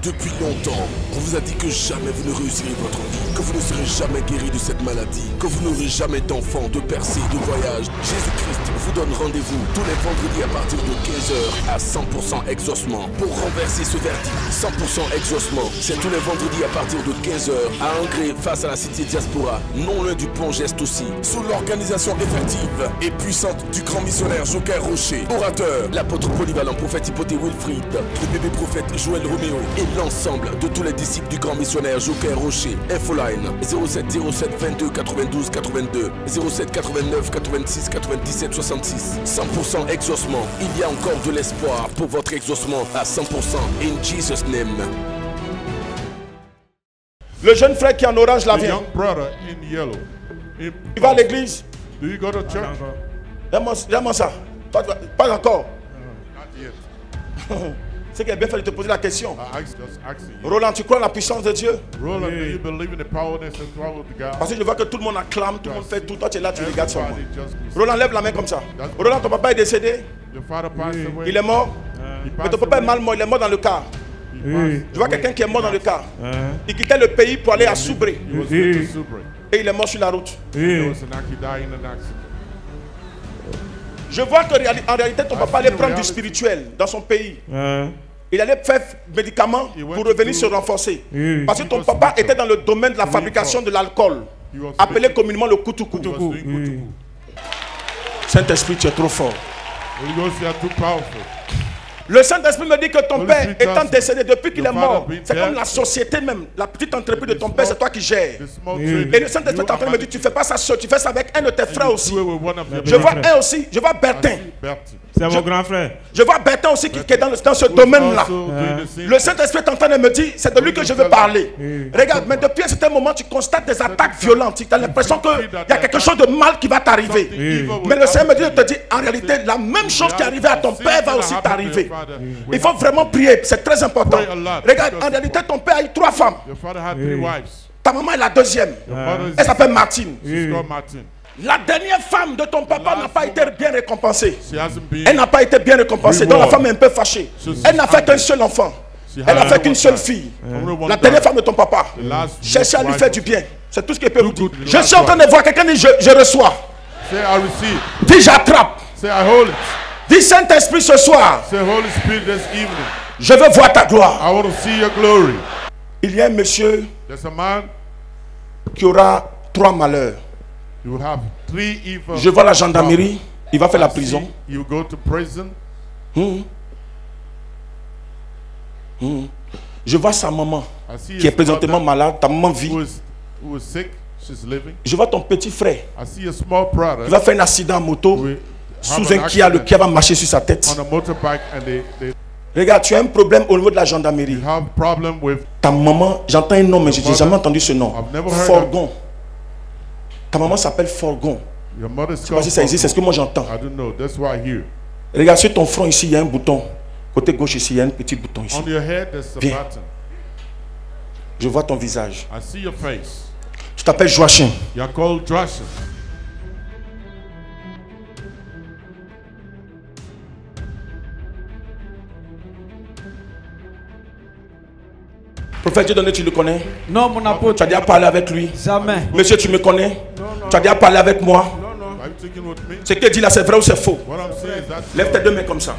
Depuis longtemps, on vous a dit que jamais vous ne réussirez votre vie, que vous ne serez jamais guéri de cette maladie, que vous n'aurez jamais d'enfants, de percées, de voyages. Jésus-Christ vous donne rendez-vous tous les vendredis à partir de 15h à 100% exaucement. Pour renverser ce verdict, 100% exaucement, c'est tous les vendredis à partir de 15h à Angré face à la cité diaspora, non loin du pont Geste aussi, sous l'organisation effective et puissante du grand missionnaire Joker Rocher, orateur, l'apôtre polyvalent prophète Hypothé Wilfried, le bébé prophète Joël Roméo et l'ensemble de tous les disciples du grand missionnaire Joker Rocher. Infoline 07 07 22 92 82 07 89 86 97 66. 100% exaucement. Il y a encore de l'espoir pour votre exaucement à 100%. In Jesus' name. Le jeune frère qui est en orange là vient. Tu vas à l'église? Do you go to church? Donne-moi ça. Pas encore. C'est qu'il a bien fait de te poser la question. Roland, tu crois en la puissance de Dieu? Roland, do you believe in the powerness and power of God? Parce que je vois que tout le monde acclame, tout le monde fait tout. Toi, tu es là, tu regardes seulement. Roland, lève la main comme ça. Roland, ton papa est décédé? Il est mort? Mais ton papa est mal mort, il est mort dans le car. Je vois quelqu'un qui est mort dans le car. Il quittait le pays pour aller à Soubré. Et il est mort sur la route. Je vois qu'en réalité, ton papa allait prendre du spirituel dans son pays. Il allait faire médicaments pour revenir se renforcer. Parce que ton papa était dans le domaine de la fabrication de l'alcool, appelé communément le kutuku. Saint-Esprit, tu es trop fort. Le Saint-Esprit me dit que ton père étant décédé depuis qu'il est mort, c'est comme la société même, la petite entreprise de ton père, c'est toi qui gères. Et le Saint-Esprit est en train de me dire, tu fais pas ça seul, tu fais ça avec un de tes frères aussi. Je vois un aussi, je vois Bertin. C'est mon grand frère. Je vois Bertin aussi qui est dans ce domaine-là. Le Saint-Esprit est en train de me dire, c'est de lui que je veux parler. Regarde, mais depuis un certain moment, tu constates des attaques violentes. Tu as l'impression qu'il y a quelque chose de mal qui va t'arriver. Mais le Seigneur me dit de te dire, en réalité, la même chose qui est arrivée à ton père va aussi t'arriver. Il faut vraiment prier, c'est très important. Regarde, en réalité, ton père a eu 3 femmes. Ta maman est la deuxième. Elle s'appelle Martine. La dernière femme de ton papa n'a pas été bien récompensée. Elle n'a pas été bien récompensée. Donc la femme est un peu fâchée. Elle n'a fait qu'un seul enfant. Elle n'a fait qu'une seule fille. La dernière femme de ton papa. Cherchez à lui faire du bien. C'est tout ce qu'elle peut vous dire. Je suis en train de voir quelqu'un dire je reçois. Dis j'attrape. Dis Saint-Esprit ce soir. Je veux voir ta gloire. Il y a un monsieur qui aura 3 malheurs. Je vois la gendarmerie, il va faire la prison. Je vois sa maman qui est présentement malade, ta maman vit. Je vois ton petit frère qui va faire un accident à moto sous un Kia, le Kia va marcher sur sa tête. Regarde, tu as un problème au niveau de la gendarmerie. Ta maman, j'entends un nom mais je n'ai jamais entendu ce nom. Forgon. Ta maman s'appelle Forgon. Je ne sais pas si ça existe, c'est ce que moi j'entends. Regarde sur ton front ici, il y a un bouton. Côté gauche ici, il y a un petit bouton ici. Viens. Je vois ton visage. Tu t'appelles Joachim. Prophète Dieu donné, tu le connais? Non, mon apôtre. Tu as déjà parlé avec lui? Jamais. Monsieur, tu me connais? Non. Tu as déjà parlé avec moi? Non. Ce qu'il dit là, c'est vrai ou c'est faux? Lève tes 2 mains comme ça.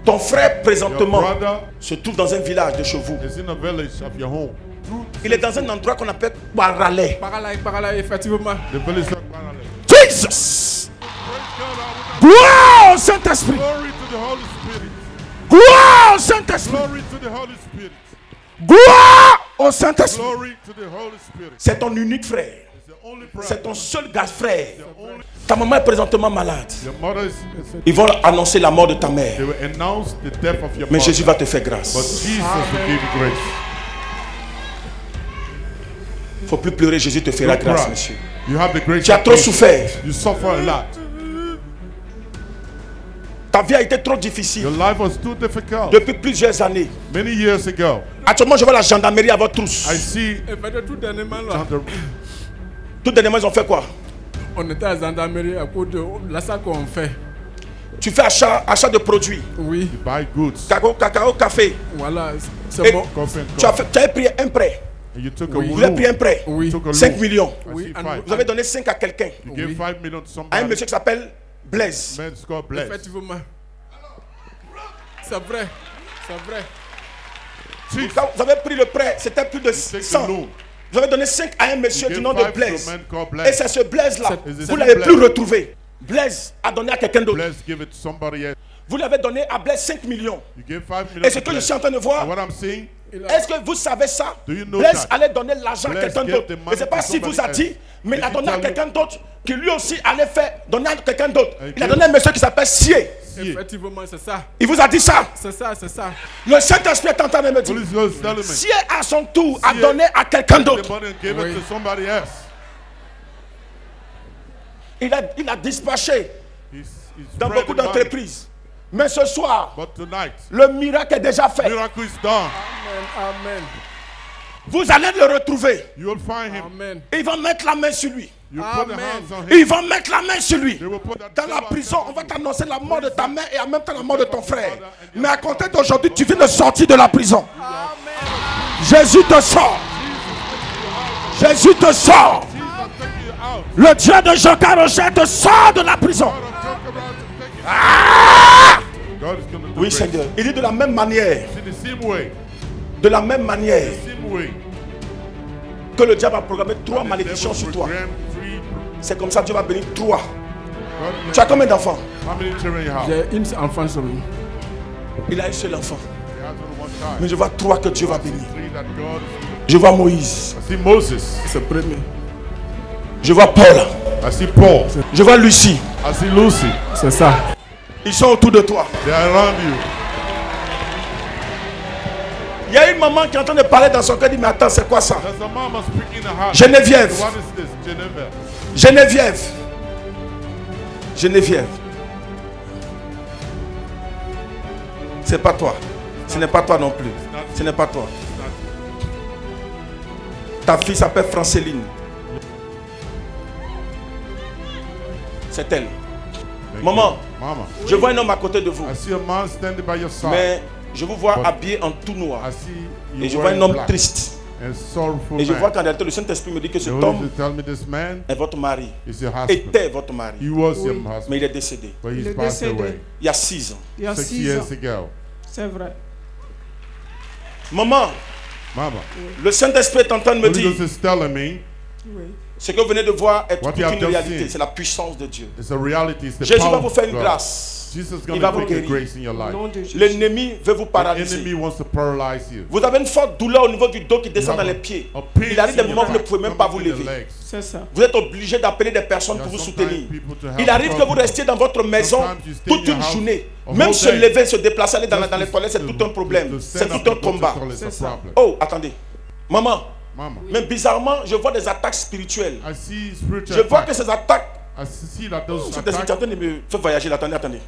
Ton frère présentement se trouve dans un village de chez vous. Il est dans un endroit qu'on appelle Paralé. Paralé, effectivement. Jesus! Gloire au Saint-Esprit! Gloire au Saint-Esprit! Gloire au Saint-Esprit! C'est ton unique frère. C'est ton seul gars frère. Ta maman est présentement malade. Ils vont annoncer la mort de ta mère. Mais Jésus va te faire grâce. Il ne faut plus pleurer, Jésus te fera grâce, monsieur. Tu as trop souffert. Ta vie a été trop difficile. Depuis plusieurs années. Actuellement, je vois la gendarmerie à votre trousse. Tout dernièrement, ils ont fait quoi? On était à la gendarmerie à cause de la salle qu'on fait. Tu fais achat de produits. Oui. You buy goods. Cacao, café. Voilà, c'est Et bon. Coffee and tu as coffee. pris un prêt. And you took a Oui. Vous avez pris loan. un prêt. Oui. Took a 5 loan. millions. I Oui, see and- five. Vous avez donné 5 à quelqu'un. You gave 5 million to À un somebody. monsieur qui s'appelle Blaise. Man's called Bless. Effectivement. C'est vrai. C'est vrai. Jesus. Quand vous avez pris le prêt, c'était plus de Take the 100. loan. Vous avez donné 5 à un monsieur You du gave nom de 5 to Blaise. a man called Et Bless. c'est ce Blaise-là. C'est- Vous c'est ne l'avez Blaise. plus retrouvé. Blaise a donné à quelqu'un d'autre. Bless, give it to somebody else. Vous l'avez donné à Blaise 5 millions. You gave 5 million Et ce to que je Bless. suis en train de And voir, what I'm saying, est-ce que vous savez ça? Do you know Blaise that? allait donner l'argent à Blaise quelqu'un gave d'autre. the Je money ne sais pas to si vous a somebody dit, else. mais il a Did he donné à tell you? quelqu'un d'autre qui lui aussi allait faire donner à quelqu'un d'autre. And Il a he donné à un monsieur qui s'appelle Sié. see, Effectivement, c'est ça. Il vous a dit ça. C'est ça, c'est ça. Le Saint-Esprit est en train de me dire. Holy Ghost is telling me. Sié à son tour a Sié donné à quelqu'un the d'autre. money and gave Oui. it to somebody else. Il a dispatché He's dans spread beaucoup the money. d'entreprises. Mais ce soir, But tonight, le miracle est déjà fait. miracle is done. Amen. Amen. Vous allez le retrouver. You will find him. Amen. Ils vont mettre la main sur lui. You put the Amen. hands on him. Ils vont mettre la main sur lui. They will put that Dans la devil prison, on on va you. t'annoncer la mort de ta mère et en même temps la mort de ton frère. Mais à compter d'aujourd'hui, tu viens de sortir de la prison. Jésus te sort. Jésus te sort. Jesus, take you out. Le Dieu de Jean Carochet te sort de la prison. God of Jacob out to take you. God is going to do Oui, great. Seigneur. Il dit de la même manière, In the same way, de la même manière same way. que le diable a programmé 3 The malédictions devil sur toi. programmed 3. C'est comme ça que Dieu va bénir 3. God Tu as combien d'enfants? How many children you have? J'ai une enfant sur lui. Il a un seul enfant. He has only one child. Mais je vois 3 que Dieu va bénir. 3 that God is. Je vois Moïse. I see Moses. C'est le premier. Je vois Paul. I see Paul. Je vois Lucie. I see Lucy. C'est ça. Ils sont autour de toi. They are around you. Il y a une maman qui est en train de parler dans son cœur. Elle dit, mais attends, c'est quoi ça? There's a mama speaking in her heart. Geneviève. What is this? Geneviève. Geneviève. Geneviève. C'est pas toi. Ce n'est pas toi non plus. Ce n'est pas toi. Ta fille s'appelle Francéline. C'est elle. Thank Maman. you. Mama. Je vois un homme à côté de vous. I see a man standing by your side. Mais je vous vois But- habillé en tout noir. I see you Et je vois un wearing homme black. triste. And sorrowful Et je man. vois qu'en réalité, le Saint-Esprit me dit que The cet Holy homme Spirit tell me this man est votre mari. is your husband. Était votre mari. He was your Oui. husband, Mais il est décédé. but he's Il est passed décédé. away Il y a 6 ans. Il y a 6 6 years ans. ago. C'est vrai. Maman, Mama, le Saint-Esprit est en train de me Holy dire, Ghost is telling me Oui. ce que vous venez de voir est What toute you have une just réalité. seen. C'est la puissance de Dieu. it's a reality. It's the Jésus power va vous faire of une God. grâce. Jesus is Il going va to vous make a guérir. grace in your Au life. nom de Jésus. L'ennemi veut vous The paralyser. enemy wants to paralyze you. Vous avez une forte douleur au niveau du dos qui descend You dans have les pieds. a pain Il arrive des in your moments où vous ne back, pouvez même pas vous coming to the lever. legs. C'est ça. Vous êtes obligé d'appeler des personnes pour There vous are soutenir. sometimes people to help Il arrive que vous you. restiez dans votre maison Sometimes you stay in toute your une house journée. a Même whole se day. lever, se déplacer, aller dans Just les toilettes, c'est to- tout un problème. to C'est stand up tout un and go to combat. the toilet is a C'est ça. problem. Oh, attendez. Maman, Mama, mais bizarrement, je vois des attaques spirituelles. I see spiritual Je vois que attacks. ces attaques... I see that those Cette esprit est en attacks. train de me faire voyager. Là. Attendez, attendez.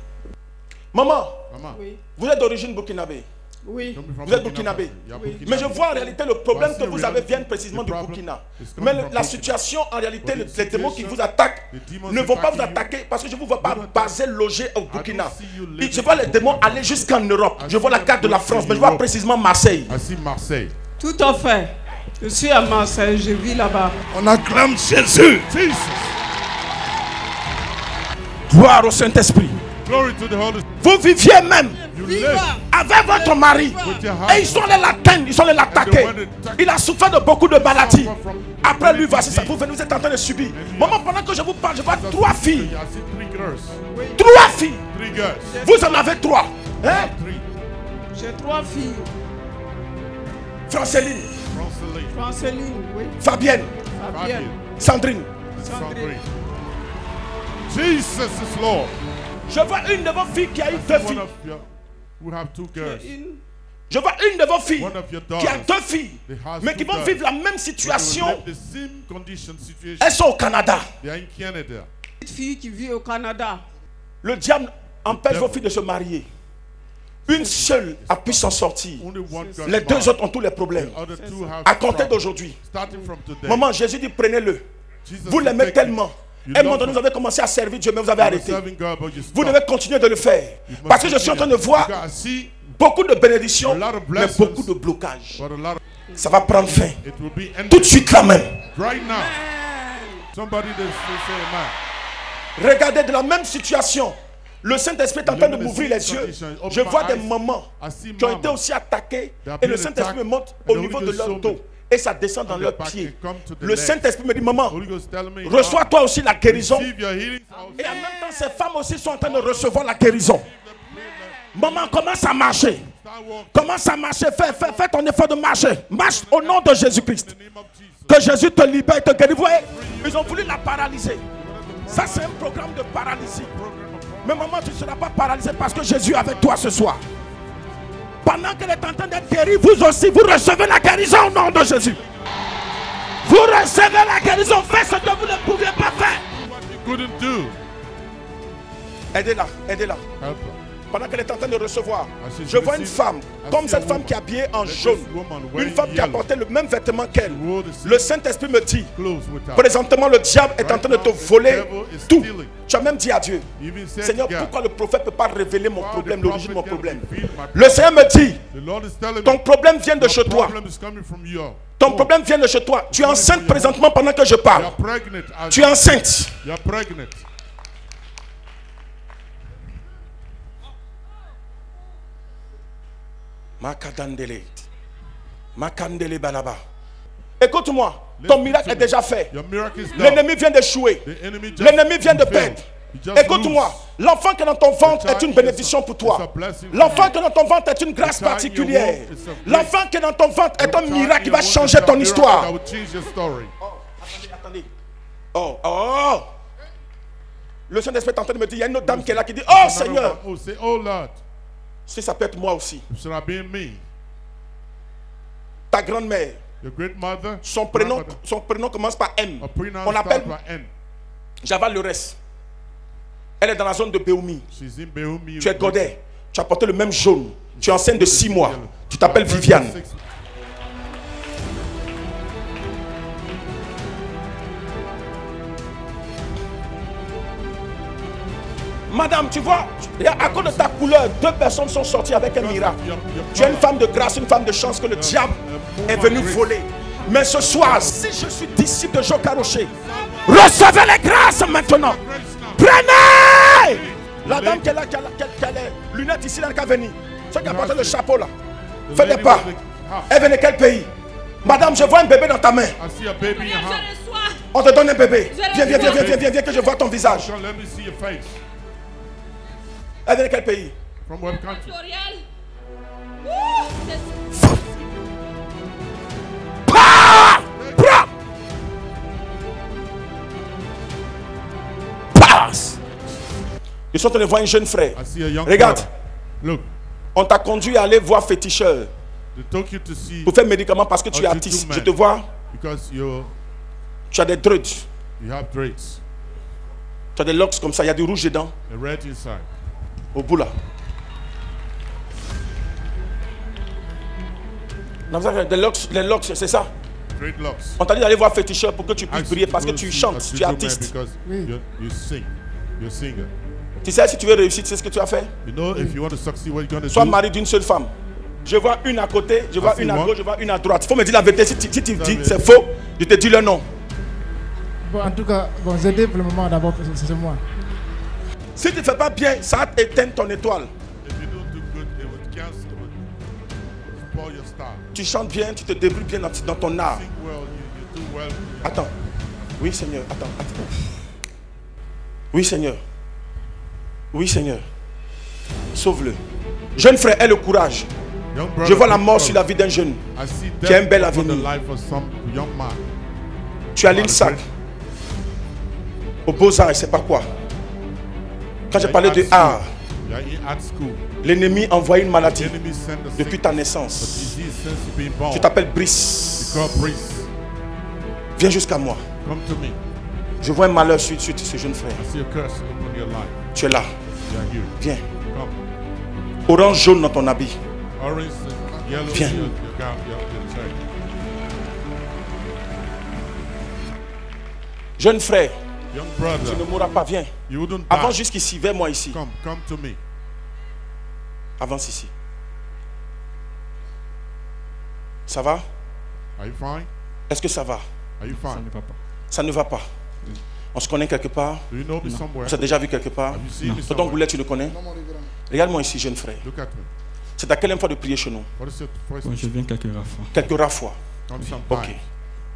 Maman, Mama, Oui. vous êtes d'origine burkinabé. Oui. don't be from Vous êtes Burkina burkinabé. Faso. Yeah, Oui. Burkina Mais je Faso. vois en réalité le problème Voici que vous avez reality. vient précisément The du problem Burkina. is coming Mais from la Burkina. situation, en réalité, But the les démons qui situation, vous attaquent the demons ne vont pas vous attacking you. attaquer parce que je ne vous vois pas They don't basé, logé au don't Burkina. see you Et living je vois les in démons Burkina. aller jusqu'en Europe. I Je vois see la carte de la them France, going mais to je vois Europe. précisément Marseille. I see Marseille. Tout à fait. Je suis à Marseille, je vis là-bas. On acclame Jésus. Jesus. Gloire au Saint-Esprit. Glory to the Holy Spirit. Vous viviez même You live avec votre mari. with your Et ils sont allés l'atteindre, ils sont allés l'attaquer. Il a souffert de beaucoup de maladies. Après lui, voici ça. Vous venez, vous êtes en train de subir. Maman, pendant que je vous parle, je vois 3 filles. I see 3 girls. 3 filles. 3 girls. Vous en avez 3. Hein? 3. J'ai 3 filles. Francéline, Franceline. Franceline, oui. Fabienne, Fabienne. Sandrine. Sandrine. Jesus is Lord. Je vois une de vos filles qui a eu 2 One filles. of you who have 2 girls. Une. Je vois une de vos filles One of your qui a daughters 2 filles, They has mais qui 2 vont daughters. vivre la même They will situation. live the same condition, situation. Elles sont au Canada. They are in Canada. Petite fille qui vit au Canada. Le diable empêche vos filles de se marier. Une seule a pu s'en sortir. Only one got Les 2 married. autres ont tous les problèmes. The other 2 have À compter problems. d'aujourd'hui. Starting from today. Maman, Jésus dit prenez-le. Jesus Vous will l'aimez take tellement. À un moment donné, vous avez commencé à servir Dieu, mais vous avez arrêté. Vous devez continuer de le faire. Parce que je suis en train de voir beaucoup de bénédictions, mais beaucoup de blocages. Ça va prendre fin. Tout de suite là même. Regardez de la même situation. Le Saint-Esprit est en train de m'ouvrir les yeux. Je vois des mamans qui ont été aussi attaquées. Et le Saint-Esprit me montre au niveau de leur dos. Et ça descend dans leurs pieds. Le Saint-Esprit me dit, maman, reçois toi aussi la guérison. Et en même temps, ces femmes aussi sont en train de recevoir la guérison. Maman, commence à marcher. Commence à marcher. Fais ton effort de marcher. Marche au nom de Jésus-Christ. Que Jésus te libère et te guérit. Vous voyez, ils ont voulu la paralyser. Ça, c'est un programme de paralysie. Mais maman, tu ne seras pas paralysée parce que Jésus est avec toi ce soir. Pendant qu'elle est en train d'être guérie, vous aussi, vous recevez la guérison au nom de Jésus. Vous recevez la guérison. Faites ce que vous ne pouviez pas faire. Aidez-la, aidez-la. Pendant qu'elle est en train de recevoir, je vois une femme, comme cette femme qui est habillée en jaune, une femme qui a porté le même vêtement qu'elle. Le Saint-Esprit me dit, présentement le diable est en train de te voler tout. Tu as même dit à Dieu, Seigneur, pourquoi le prophète ne peut pas révéler mon problème, l'origine de mon problème? Le Seigneur me dit, ton problème vient de chez toi. Ton problème vient de chez toi. Tu es enceinte présentement pendant que je parle. Tu es enceinte. Makadandele. Makandele balaba. Écoute-moi, ton miracle est déjà fait. L'ennemi vient d'échouer. L'ennemi vient de perdre. Écoute-moi, l'enfant qui est dans ton ventre est une bénédiction pour toi. L'enfant qui est dans ton ventre est une grâce particulière. L'enfant qui est dans ton ventre est un miracle qui va changer ton histoire. Attendez. Oh. Le Saint-Esprit est en train de me dire, il y a une autre dame qui est là qui dit, oh Seigneur. Si ça peut être moi aussi. Ta grand-mère, son prénom commence par M. On l'appelle Java le reste. Elle est dans la zone de Béoumi. Tu es Godet. Tu as porté le même jaune. Tu es enceinte de 6 mois. Tu t'appelles Viviane. Madame, tu vois, à cause de ta couleur, 2 personnes sont sorties avec un miracle. Tu es une femme de grâce, une femme de chance que le diable est venu voler. Mais ce soir, si je suis disciple de Joka Rocher, recevez les grâces maintenant. Prenez! La dame qui est là, qui a les lunettes ici, là, qui a venu. Celle qui a porté le chapeau là. Fais des pas. Elle vient de quel pays? Madame, je vois un bébé dans ta main. On te donne un bébé. Viens, que je vois ton visage. Elle vient de quel pays? From what country? Passe. Ils sont en train de voir un jeune frère. Regarde. Look. On t'a conduit à aller voir féticheur pour faire médicaments parce que tu es artiste. Je te vois. Tu as des dreads. Tu as des locks comme ça. Il y a du rouge dedans. Au bout là. Les locks, c'est ça. On t'a dit d'aller voir féticheur pour que tu puisses briller parce que tu chantes, tu es artiste. Tu sais, si tu veux réussir, tu sais ce que tu as fait? Sois mari d'une seule femme. Je vois une à côté, je vois une à gauche, je vois une à droite. Il faut me dire la vérité. Si tu dis c'est faux, je te dis le nom. Bon, en tout cas, j'ai dit pour le moment d'abord, c'est moi. Si tu ne fais pas bien, ça va éteindre ton étoile. Tu chantes bien, tu te débrouilles bien dans ton art. Attends. Oui, Seigneur. Attends. Oui, Seigneur. Oui, Seigneur. Sauve-le. Jeune frère, aie le courage. Je vois la mort sur la vie d'un jeune qui a un bel avenir. Tu as l'INSAC. Au Beaux-Arts, c'est pas quoi. Quand j'ai parlé de art, l'ennemi envoie une maladie depuis ta naissance. Tu t'appelles Brice. Viens jusqu'à moi. Je vois un malheur sur ce jeune frère. Tu es là. Viens. Orange jaune dans ton habit. Viens. Jeune frère, Young Tu ne brother, mourras pas, viens. you wouldn't Avance die. jusqu'ici, vers moi ici. Come to me. Avance ici. Ça va? Are you fine? Est-ce que ça va? Are you Ça fine? ne va pas. Ça ne va pas. On se connaît quelque part? Do you know me somewhere? On s'est déjà vu quelque part? Have you seen me Tonton somewhere? Goulet, tu le connais? Regarde-moi ici, jeune frère. Look at me. C'est ta quelle fois de prier chez nous? What is your first? Bon, je viens quelques fois. Quelques rares fois. Come sometime. Ok.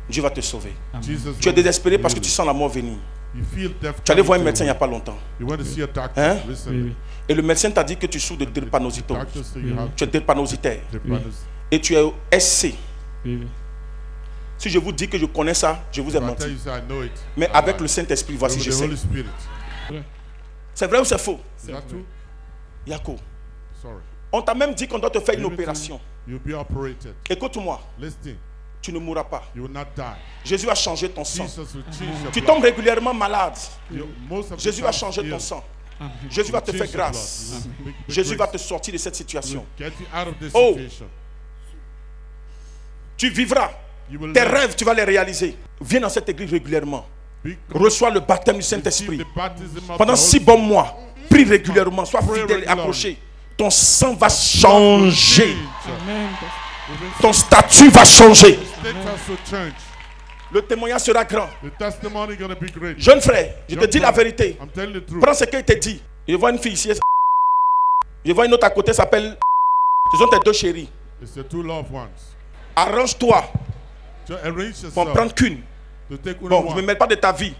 Dieu va te sauver. Jesus Tu es will désespéré parce que heal tu you. sens la mort venir. You feel death Tu allais voir un coming médecin il n'y a to pas longtemps. you. You went to see a doctor Hein? Oui, recently. oui. Et le médecin t'a dit que tu souffres de drépanocytose. Doctor say you have Tu es drépanocytaire. drépanocytose. Et tu es SC. Oui, oui. Si je vous dis que je connais ça, je vous ai If I tell menti. you, say I know it. Mais I avec lie. le Saint-Esprit, But voici, with je the sais. Holy Spirit. C'est vrai ou c'est faux? Is that true? Yako. Sorry. On t'a même dit qu'on doit te faire une Everything opération. You'll be operated. Écoute-moi, Listen, tu ne mourras pas. you will not die. Jésus va changer ton sang. Jesus will change your Tu blood. tombes régulièrement malade. Most of the Jésus va time, changer heal. ton sang. Amen. Jésus va te Change faire your blood. grâce. He will make Jésus va grace. te sortir de cette situation. He will get you out of this Oh. situation. Tu vivras. You will Tes live. rêves, tu vas les réaliser. Viens dans cette église régulièrement. Be- Reçois le baptême du receive Saint-Esprit. the baptism of Pendant the 6 Holy bons mois, prie régulièrement. Sois Pray fidèle et regularly. accroché. Ton sang va changer. Amen. Ton statut va changer. Status will change. Le témoignage sera grand. The testimony is going to be great. Jeune frère, je te dis la vérité. I'm telling the truth. Prends ce qu'il te dit. Je vois une fille ici. Je vois une autre à côté, s'appelle. Ce sont tes deux chéris. It's the two loved ones. Arrange-toi So arrange pour en yourself prendre qu'une. to take only Bon, je ne me one. mêle pas de ta vie.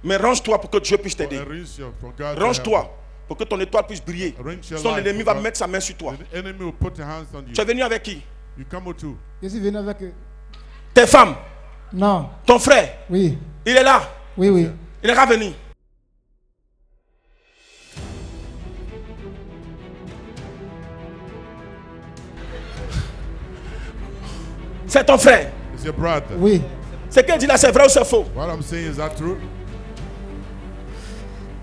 Mais range-toi pour que Dieu puisse t'aider. Arrange your, for God to help Range-toi pour que ton étoile puisse briller. Arrange your Sinon, life l'ennemi for va God. mettre sa main sur toi. you. The enemy will put their hands on you. Tu es venu avec qui? You come with two. Je suis venu avec eux. Tes femmes, Non, ton frère, oui, il est là. oui, oui. Il est revenu. C'est ton frère. It's your brother. Oui, Ce qu'elle dit là, c'est vrai ou c'est faux? What I'm saying, is that true?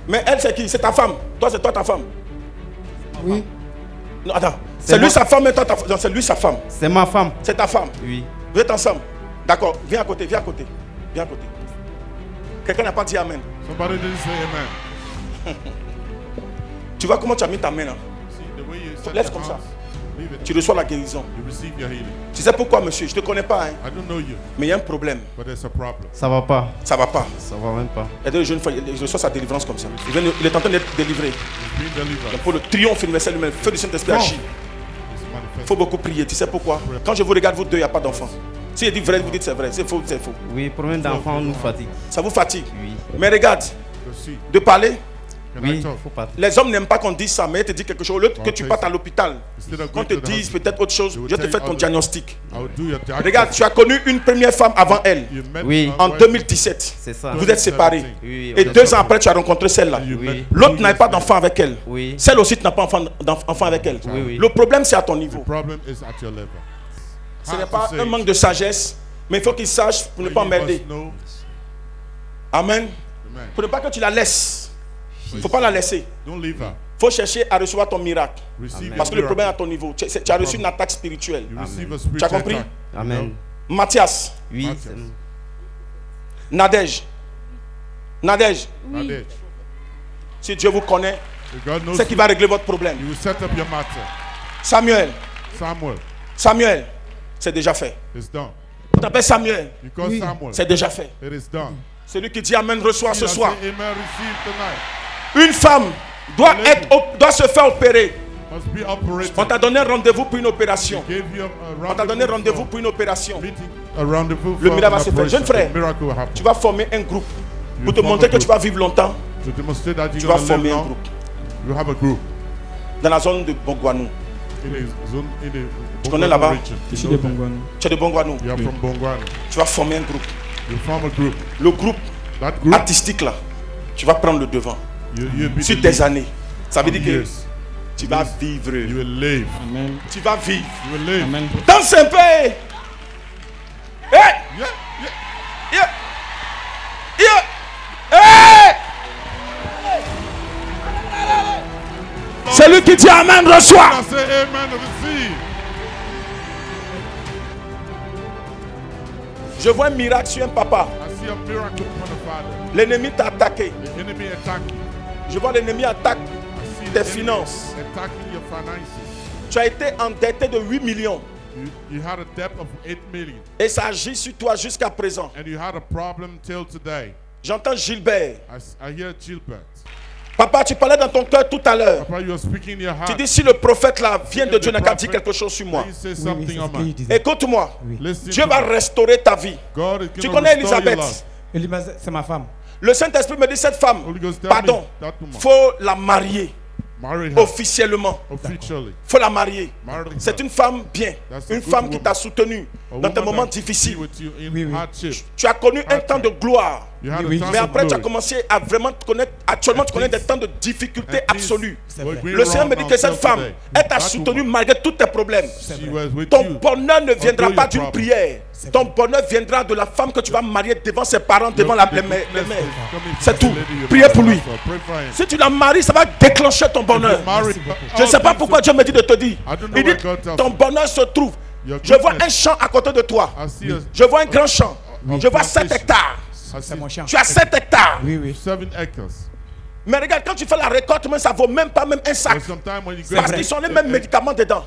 Mais elle, c'est qui? C'est ta femme. Toi, c'est toi ta femme. oui. Non, attends. C'est lui moi. sa femme et toi ta femme. Non, c'est lui sa femme. C'est ma femme. C'est ta femme. Oui. Vous êtes ensemble. D'accord. Viens à côté, viens à côté. Viens à côté. Quelqu'un n'a pas dit Amen. Somebody didn't say amen. Tu vois comment tu as mis ta main là? See, the way you set Laisse your comme ça. hands, leave it. Tu reçois la guérison. You receive your healing. Tu sais pourquoi, monsieur? Je ne te connais pas, hein? I don't know you, Mais il y a un problème. but there's a problem. Ça va pas. Ça va pas. Ça va même pas. Il y a des jeunes filles, il reçoit sa délivrance comme ça. Il est en train d'être délivré. He's being delivered. Donc pour le triomphe universel lui-même, le feu du Saint-Esprit agit. It's Il manifested. faut beaucoup prier. Tu sais pourquoi? Quand je vous regarde, vous deux, il n'y a pas d'enfant. Si je dis vrai, vous dites c'est vrai. C'est faux, c'est faux. Oui, problème d'enfant nous fatigue. Ça vous fatigue. Oui. Mais regarde, To see. de parler, Can Oui, I talk? faut pas. les hommes n'aiment pas qu'on dise ça, mais ils te disent quelque chose. L'autre que tu partes à l'hôpital, Instead of qu'on going te to the dise hospital, peut-être autre chose, je te fais ton diagnostic. I will do your diagnosis. Regarde, tu as connu une première femme avant elle, You met Oui. my en wife, 2017. C'est ça. Vous êtes séparés. Oui, Et on est 2 ans après, tu as rencontré celle-là. you Oui. met L'autre 2 n'a years pas later. d'enfant avec elle. Oui. Celle aussi, tu n'as pas d'enfant avec elle. Oui, oui. Le problème, c'est à ton niveau. The problem is at your level. Ce Hard n'est to pas say, un manque de sagesse, mais il faut qu'il sache pour ne but pas you emmerder. must know. Amen. Amen. Pour ne pas que tu la laisses. Il ne faut pas la laisser. Don't leave her. Il faut chercher à recevoir ton miracle. Receive Parce que your le problème est à miracle. ton niveau. Tu as reçu une attaque spirituelle. You receive a Tu as spiritual compris? attack. Amen. Mathias, Oui. Mathias. c'est- Nadège. Nadège, Nadej, si Dieu vous connaît, if God knows c'est qu'il you, va régler votre problème. He will set up your matter. Samuel, Samuel, c'est déjà fait. it's done. On t'appelle Samuel, You call Oui. Samuel, c'est déjà fait. it is done. Celui qui dit Amen reçoit ce He that soir. say amen, receive tonight. Une femme doit se faire opérer. Must be operated. On t'a donné un rendez-vous pour une opération. Gave you a On t'a donné rendezvous rendez-vous for pour une opération. meeting, a rendezvous Le for miracle an va se faire. operation. Jeune frère, The miracle will happen. Tu vas former un groupe You pour te form montrer a que tu group. vas vivre longtemps. To demonstrate that Tu you're vas going to live former un long, groupe you have a group. dans la zone de Bongwanou. In the zone, in the Tu connais Bongwana là-bas? region. Je suis You de know that. Bongwanou. Tu es de Bongwanou. You are from Bongwana. Tu vas former un groupe. You form a group. Le groupe That group, artistique là, tu vas prendre le devant. you'll be Sur the tes lead. années. Ça veut dire que Years. tu vas vivre. You will live. Amen. Tu vas vivre. You will live. Amen. Danse un peu. Hey! Yeah, yeah. Yeah! Yeah! Hey! Celui qui dit Amen reçoit. I say amen to receive. Je vois un miracle sur un papa. I see a miracle upon the father. L'ennemi t'a attaqué. The enemy attacking. Je vois l'ennemi attaquer I see tes the enemy finances. attacking your finances. Tu as été endetté de 8 millions. You had a debt of 8 million. Et ça agit sur toi jusqu'à présent. And you had a problem till today. J'entends Gilbert. I hear Gilbert. Papa, tu parlais dans ton cœur tout à l'heure. Papa, you are speaking in your heart. Tu dis si le prophète là vient de Dieu, n'a qu'à dire quelque chose sur moi. Please say something on me. Écoute-moi. Listen Dieu to va me. restaurer ta vie. God is Tu gonna connais restore your Elisabeth? life. C'est ma femme. Le Saint-Esprit me dit cette femme, Holy Ghost, tell pardon, me that woman. faut la marier Marry her officiellement. officially. Faut la marier. Marry her. C'est une femme bien, That's a une good femme qui woman. t'a soutenu A dans tes woman moments that difficiles. be with you in hardship. Tu as connu un temps de gloire. You had a Oui. time Mais of après, tu as glory. commencé à vraiment te connaître. Actuellement, tu connais des temps de difficulté And things absolue. were going Le Seigneur me wrong dit que cette until femme, today. elle t'a That soutenu woman, malgré tous tes problèmes. she was with Ton you. bonheur ne viendra Until pas your d'une problem. prière. Ton bonheur viendra de la femme que tu vas marier devant ses parents, devant les mères. C'est tout. Priez pour lui. Si tu la maries, ça va déclencher ton bonheur. Je ne sais pas pourquoi Dieu me dit de te dire. Il dit, ton bonheur se trouve. Je vois un champ à côté de toi. Je vois un grand champ. Je vois 7 hectares. C'est mon champ. Tu as 7 hectares. Oui, oui. 7 acres. Mais regarde, quand tu fais la récolte, même, ça vaut même pas même un sac. But sometimes when you Parce grab qu'ils sont les mêmes médicaments dedans.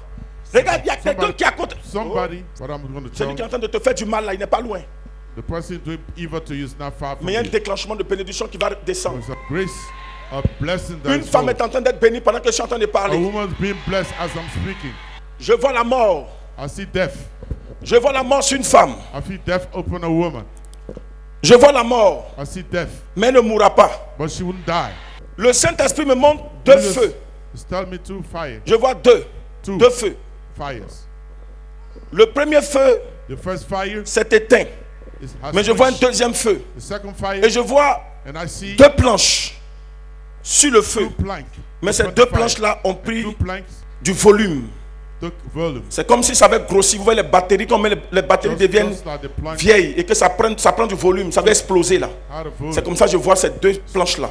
Regarde, il y a quelqu'un qui est à côté. somebody, what I'm going to Celui tell qui est en train de te faire du mal là, il n'est pas loin. the person doing evil to you is not far from Mais il y a un you. déclenchement de bénédiction qui va descendre. There's a grace, a blessing that Une is femme flowing. est en train d'être bénie pendant que je suis en train de A parler. woman's being blessed as I'm speaking. Je vois la mort. I see death. Je vois la mort sur une femme. I feel death upon a woman. Je vois la mort, I see death, mais elle ne mourra pas. but she wouldn't die. Le Saint-Esprit me montre 2 Jesus feux. is telling me 2 fires. Je vois 2. Two 2 feux. fires. Le premier feu The first fire s'est éteint. has Mais je vois un quenched. deuxième feu. The second fire, Et je vois and I see 2 planches sur le feu. 2 planks. Mais ces upon 2 the fire. planches-là ont And pris 2 planks du volume. took volume. C'est comme si ça avait grossi. Vous voyez les batteries, comme les batteries deviennent Just like the plank vieilles et que ça prend du volume. Ça va exploser là. out of volume. C'est comme ça que je vois ces 2 planches-là.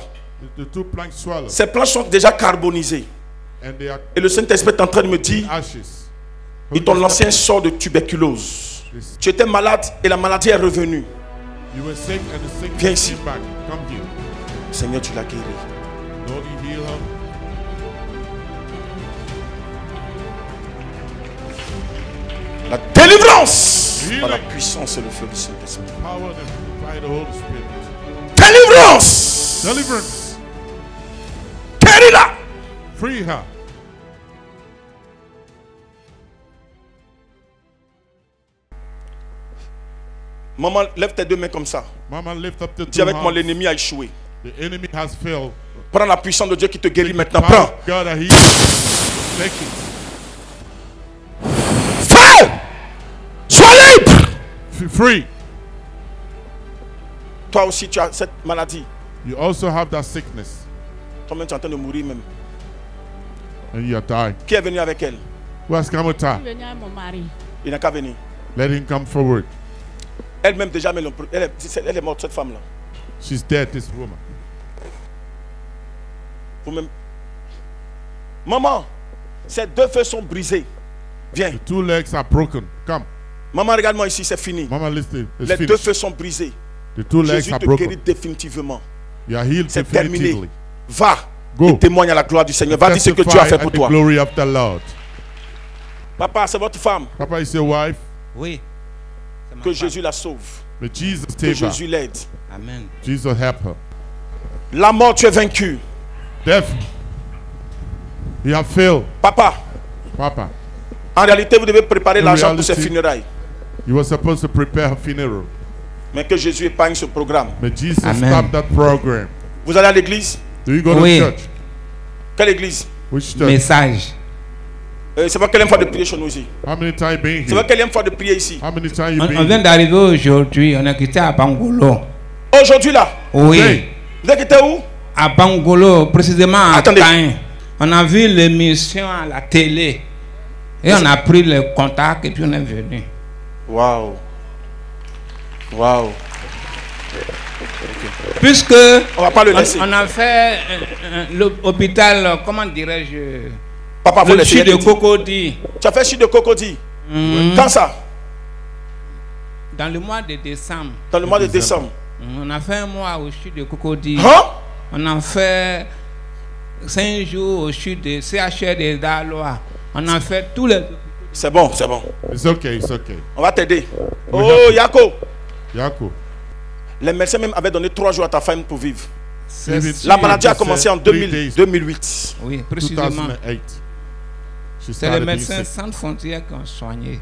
The 2 planks swallow. Ces planches sont déjà carbonisées. And they are Et le Saint-Esprit est en train de me dire, ashes. et ton ancien sort de tuberculose. Tu étais malade et la maladie est revenue. You were sick and the sickness Viens ici. came back. Come here. Seigneur, tu l'as guéri. Lord, you heal her. La délivrance Healing. par la puissance et le feu du Saint-Esprit. Power and by the Holy Spirit. Délivrance. Deliverance. Guéris-la. Free her. Maman, lève tes 2 mains comme ça. Mama, lift up the Dis 2 avec moi, hands. l'ennemi a échoué. The enemy has failed. Prends la puissance de Dieu qui te guérit maintenant. Power Prends. of God that he take it. Fais. Sois libre. Free. Toi aussi, tu as cette maladie. You also have that sickness. Toi-même, tu es en train de mourir même. And you are dying. Qui est venu avec elle? Who has come with her? Venir avec mon mari. Il n'a qu'à venir. Let him come forward. Elle-même déjà, elle est morte, cette femme-là. She's dead, this woman. Vous-même. Maman, ces 2 feux sont brisés. Viens. The 2 legs are broken. Come. Maman, regarde-moi ici, c'est fini. Mama, listen. It's Les 2 finished. feux sont brisés. The 2 legs Jésus are te guérit broken. définitivement. You are healed C'est terminé. definitively. Va Go. et témoigne à la gloire du Seigneur. Va dire ce que Dieu a Testify fait at pour the toi. glory of the Lord. Papa, c'est votre femme. Papa is your wife. Oui. C'est ma Que femme. Jésus la sauve. May Jesus Que save her. Jésus l'aide. Amen. Jesus help her. La mort, tu es vaincu. Death. You have failed. Papa, Papa, en réalité, vous devez préparer In l'argent pour ses reality- funérailles. you were supposed to prepare her funeral. Mais que Jésus épargne ce programme. May Jesus Amen. stop that program. Vous allez à l'église? Do you go Oui. to church? Quelle église? Which church? Message. C'est pas quelle fois de prier chez nous ici. How many times been C'est pas here? quelle fois de prier ici. How many times you On been vient here? d'arriver aujourd'hui. On est quitté à Bangolo. Aujourd'hui là, Oui. Hey, vous êtes quitté où? À Bangolo, précisément à Attendez. Caen. On a vu l'émission à la télé. Et on a pris le contact et puis on est venu. Waouh. Waouh. Puisque On va pas le laisser. on a fait l'hôpital, comment dirais-je, Papa, faut le laisser. chute de Cocody. Tu as fait chute de Cocody. Mhm. Quand ça? Dans le mois de décembre. Dans le mois de décembre. On a fait un mois au sud de Cocody. Hein? On a fait 5 jours au sud de CHR de Daloa. On a fait tous les... C'est bon, c'est bon. It's okay, it's okay. On va t'aider. Oui, Oh, Yako. Yako. Les médecins même avaient donné 3 jours à ta femme pour vivre. C'est- La maladie a commencé en 2008. Oui, précisément. 2008. She C'est les started being médecins sick. sans frontières qui ont soigné.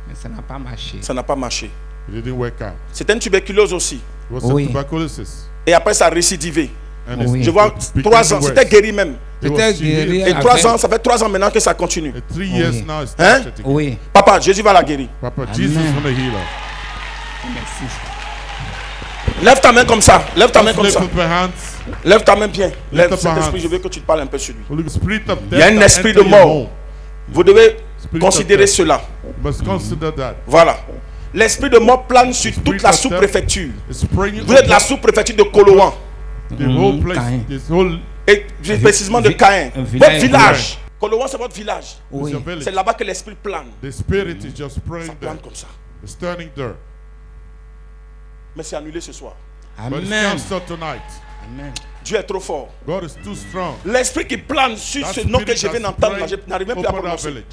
Mais ça n'a pas marché. Ça n'a pas marché. It didn't work out. C'était une tuberculose aussi. It was Oui. a tuberculosis. Et après, ça a récidivé. And Oui. Je vois it became 3 ans. worse. C'était guéri même. It was C'était 3 guéri. years. Et Avec- 3 ans, ça fait 3 ans maintenant que ça continue. And 3 years Oui. now it's Hein? started again. Oui. Papa, Jésus va la guérir. Papa, Amen. Jesus is going to heal her. Merci. Lève ta main comme ça. Lève ta main Just comme lift ça. up your hands. Lève ta main bien. Lève up cet your esprit. hands. Je veux que tu te parles un peu sur lui. Holy Spirit of Il y a death un that esprit de enter your mort. home. Vous devez Spirit considérer of death. cela. You must consider that. Voilà. L'esprit de mort plane sur Spirit toute la of death sous-préfecture. is spraying Vous êtes la over sous-préfecture de Koloan. the whole place. Caïn. This whole Et précisément de Caïn. un Votre village. village. Koloan, c'est votre village. Oui. your village. C'est là-bas que l'esprit plane. The spirit is just Ça spraying plane there. comme ça. It's turning there. Mais c'est annulé ce soir. But it's Amen. cancelled tonight. Amen. Dieu est trop fort. God is too strong. L'esprit qui plane sur That ce nom que spirit je viens that's d'entendre, spraying je n'arrive même plus à over our prononcer. village.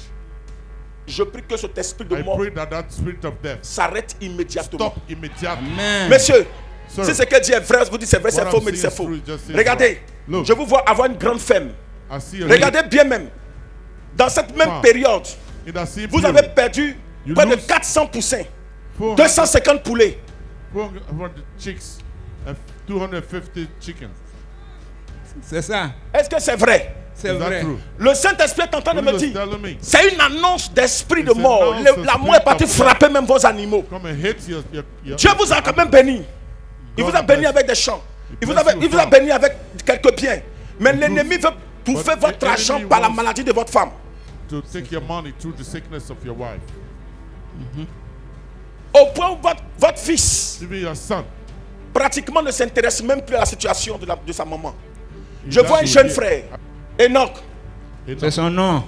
Je prie que cet esprit de I mort pray that that spirit of death s'arrête immédiatement. stop immediately. Amen. Messieurs, Sir, si ce qu'elle dit est vrai, vous dites c'est vrai, c'est what faux, I'm mais c'est seeing faux. through just is Regardez, right. Look. je vous vois avoir une grande femme. I see a Regardez bien même. Dans cette même Wow. période, in that same vous period, avez perdu You près de lose 400 poussins, 400 250 poulets. 400 chicks and 250 chickens. C'est ça. Est-ce que c'est vrai? C'est Is that vrai. true? Le Saint-Esprit est en train de me What is dire, telling me? c'est une annonce d'esprit de It's mort. an annonce of La mort est partie spirit of frapper même vos animaux. Come and hit your Dieu vous a quand même béni. Il God vous a béni bless. avec des champs. Il vous bless a, you, il vous a Father. béni avec quelques biens. Mais l'ennemi veut bouffer But votre the argent enemy par la wants- maladie de votre femme. to take your money through the sickness of your wife. Au point où votre fils Even your son. pratiquement ne s'intéresse même plus à la situation de sa maman. He's Je vois un actually jeune here. frère, Enoch. C'est son nom.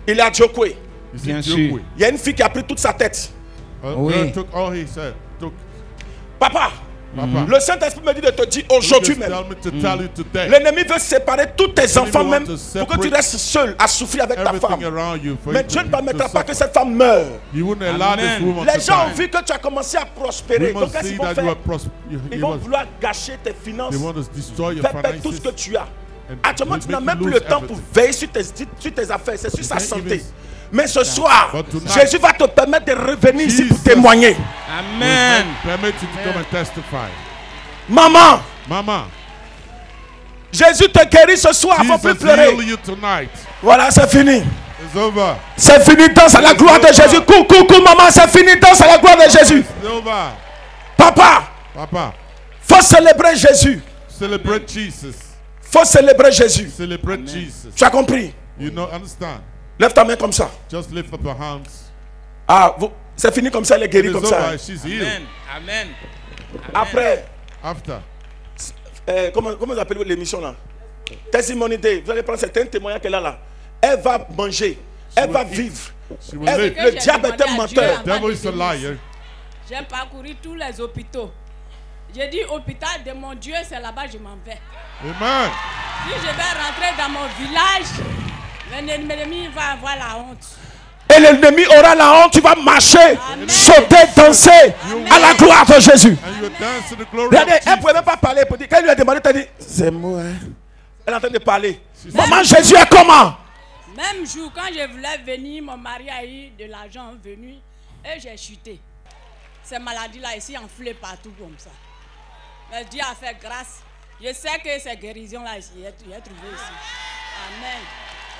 Il est à Djokwe. Is Bien it sûr. Jokwe? Il y a une fille qui a pris toute sa tête. Oui. God took all he said. Took Papa, Papa. le Saint-Esprit me dit de te dire aujourd'hui Just même. tell me to tell you today. L'ennemi veut séparer tous tes L'ennemi enfants want même to pour que tu separate restes seul à souffrir avec ta Everything femme. around you for Mais you Dieu ne to permettra pas que suffer. cette femme meure. You wouldn't allow Amen. this woman Les to gens ont die. vu que tu as commencé à prospérer. We Donc must qu'est-ce see qu'ils vont that you faire? are Ils vont vouloir gâcher tes finances, They want to destroy your faire perdre tout ce finances. que tu as. and Actuellement, tu make n'as you même plus lose le temps pour everything. veiller sur tes affaires, c'est sur sa can't santé. even- Mais ce soir, But tonight- Jésus va te permettre de revenir ici pour Jesus- témoigner. Amen. Permit you to come and testify. Maman, Mama, Jésus te guérit ce soir, il ne faut plus Jesus pleurer. heal you tonight. Voilà, c'est fini. It's over. C'est fini, danse à la gloire de Jésus. Coucou, maman, c'est fini, danse à la gloire de Jésus. It's over. Papa, Papa, faut célébrer Jésus. celebrate Jesus. Faut célébrer Jésus. Celebrate Jesus. Tu as compris? You know, understand? Lève ta main comme ça. Just lift up your hands. Ah, c'est fini comme ça, elle est guérie It's comme ça. over. She's healed. Amen. Amen. Après, After. comment vous appelez l'émission là? Testimony Day. Vous allez prendre certains témoignages qu'elle a là. Elle va manger. Elle va vivre. She will Elle- live. le diable est un menteur. The devil is a liar. J'ai parcouru tous les hôpitaux. J'ai dit hôpital de mon Dieu, c'est là-bas que je m'en vais. Amen. Si je vais rentrer dans mon village, l'ennemi va avoir la honte. Et l'ennemi aura la honte. Tu vas marcher, Amen. sauter, danser à la gloire de Jésus. And you dance to the glory Regardez, of elle ne Jesus. pouvait même pas parler. Pour dire, quand il lui a demandé, elle a dit, c'est moi. Hein? Elle est en train de parler. Maman, Jésus est comment? Même jour, quand je voulais venir, mon mari a eu de l'argent venu et j'ai chuté. Ces maladies-là ici enflées partout comme ça. Mais Dieu a fait grâce. Je sais que ces guérisons-là, j'ai trouvé ici. Amen.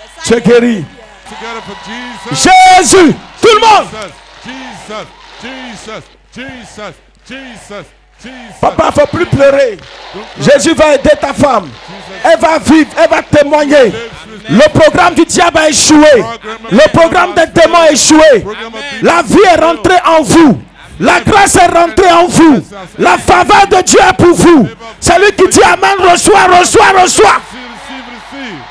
Et ça, Tu es je guéri. suis fière. Together for Jesus. Jésus. Tout le monde. Jesus. Jesus. Jesus. Jesus. Jesus. Papa, il ne faut plus pleurer. Jésus va aider ta femme. Elle va vivre, elle va témoigner. Le programme du diable a échoué. Le programme des démons a échoué. La vie est rentrée en vous. La grâce est rentrée en vous. La faveur de Dieu est pour vous. Celui qui dit Amen, reçoit, reçoit, reçoit. Receive.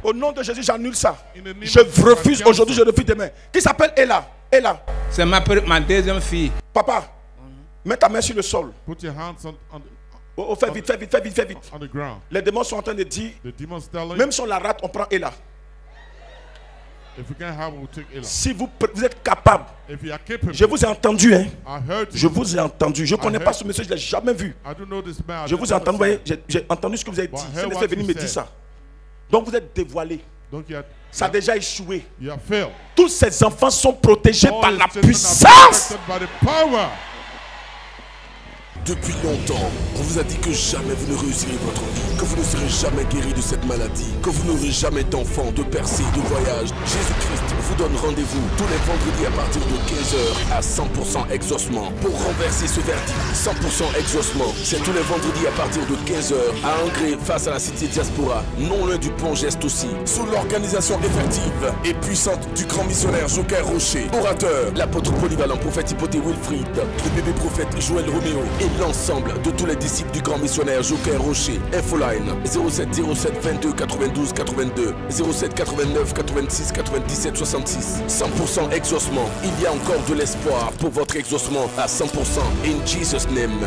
Au nom de Jésus, j'annule ça. Je refuse aujourd'hui, je refuse demain. Qui s'appelle Ella? Ella. C'est ma deuxième fille. Papa, mets ta main sur le sol. Put your hands Oh, fais vite, fais vite, fais vite, fais vite. on the ground. Les démons sont en train de dire, The demon's telling même si on la rate, on prend Ella. if we can't have it, we'll take Ella. Si vous êtes capable, If you are capable, je vous ai entendu, hein. I heard Je you. vous ai entendu. Je ne connais pas ce monsieur, je ne l'ai jamais vu. I don't know this man. Je vous ai entendu, voyez, j'ai entendu ce que vous avez dit. But I C'est heard laissé what venir you me dire said. ça. Donc vous êtes dévoilé. Donc Ça a déjà échoué. you have failed. Tous ces enfants sont protégés All par his la children are puissance. protected by the power. Depuis longtemps, on vous a dit que jamais vous ne réussirez votre vie, que vous ne serez jamais guéri de cette maladie, que vous n'aurez jamais d'enfants, de percées, de voyages. Jésus-Christ vous donne rendez-vous tous les vendredis à partir de 15h à 100% exaucement. Pour renverser ce verdict, 100% exaucement, c'est tous les vendredis à partir de 15h à Angré face à la cité diaspora, non loin du pont Geste aussi, sous l'organisation effective et puissante du grand missionnaire Joker Rocher, orateur, l'apôtre polyvalent prophète Hypothé Wilfried, le bébé prophète Joël Roméo et l'ensemble de tous les disciples du grand missionnaire Joker Rocher. Infoline 07 07 22 92 82 07 89 86 97 66. 100% exaucement. Il y a encore de l'espoir pour votre exaucement à 100%. In Jesus' name.